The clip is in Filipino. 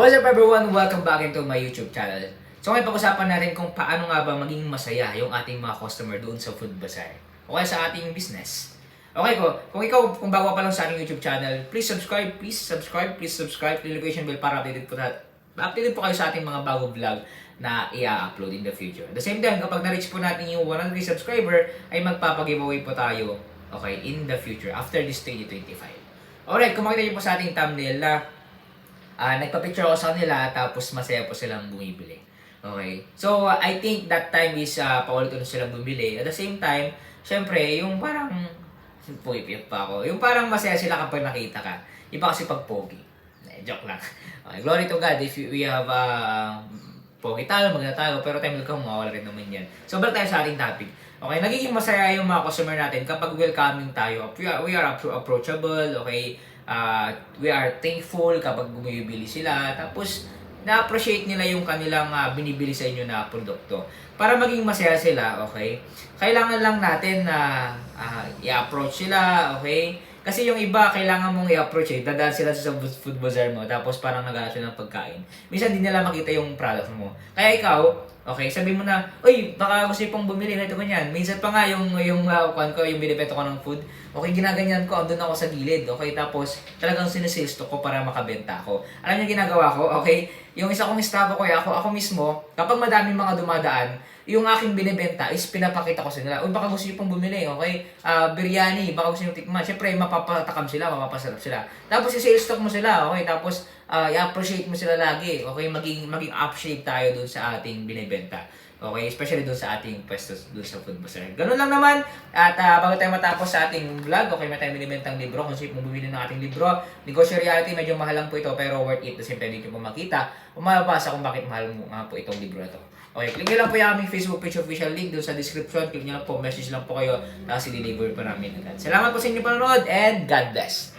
What's up everyone? Welcome back into my YouTube channel. So ngayon pag-usapan natin kung paano nga ba maging masaya yung ating mga customer doon sa Food Bazaar o kaya sa ating business. Okay ko, kung bago pa lang sa ating YouTube channel, please subscribe, notification bell para updated po kayo sa ating mga bagong vlog na i-upload in the future. At the same time, kapag na-reach po natin yung 100 subscriber, ay magpapag-giveaway po tayo, okay, in the future, after this 2025. Alright, kung makita niyo po sa ating thumbnail na nagpa-picture ako sa kanila tapos masaya po silang bumibili. Okay? So, I think that time is paulit-ulit silang bumili. At the same time, syempre, yung parang pumipiyok pa ako. Yung parang masaya sila kapag nakita ka. Iba kasi pag pogi. Joke lang. Okay, glory to God if we have pogi tayo, maganda tayo, pero time will come, mawawala rin naman yan. So, balik tayo sa ating topic. Okay, nagiging masaya yung mga customer natin kapag welcoming tayo. We are approachable, okay? We are thankful kapag bumibili sila. Tapos, na-appreciate nila yung kanilang binibili sa inyo na produkto. Para maging masaya sila, okay? Kailangan lang natin na i-approach sila, okay? Kasi yung iba, kailangan mong i-approach dadaan sila sa food bazaar mo, tapos parang naghanap sila ng pagkain. Minsan din nila makita yung product mo. Kaya ikaw, okay, sabi mo na, uy, baka gusto pong bumili nito ganyan. Minsan pa nga yung binibenta ko ng food, okay, ginaganyan ko, andun ako sa gilid, okay, tapos talagang sinesales to ko para makabenta ako. Alam niyo ginagawa ko, okay, yung isa kong staff ko, ako mismo, kapag madaming mga dumadaan, yung aking binibenta is pinapakita ko sa nila. Uy, baka gusto niyo pong bumili, okay? Biryani, baka gusto niyo tikman. Siyempre, mapapatakam sila, mapapasarap sila. Tapos, i-sales talk mo sila, okay? Tapos, i-appreciate mo sila lagi, okay? Maging appreciate tayo dun sa ating binibenta. Okay? Especially dun sa ating pwesto, dun sa Food Bazaar. Ganun lang naman. At bago tayo matapos sa ating vlog, okay, may tayo binibentang libro. Kung sino mong bumili ng ating libro, Negosyo Reality, medyo mahal lang po ito, pero worth it. Kasi pwede nyo po makita o mababasa kung bakit mahal mo nga po itong libro na ito. Okay, click nyo lang po yung aming Facebook page official link doon sa description. Click nyo lang po, message lang po kayo, tapos i-deliver pa namin agad. Salamat po sa inyong panonood and God bless!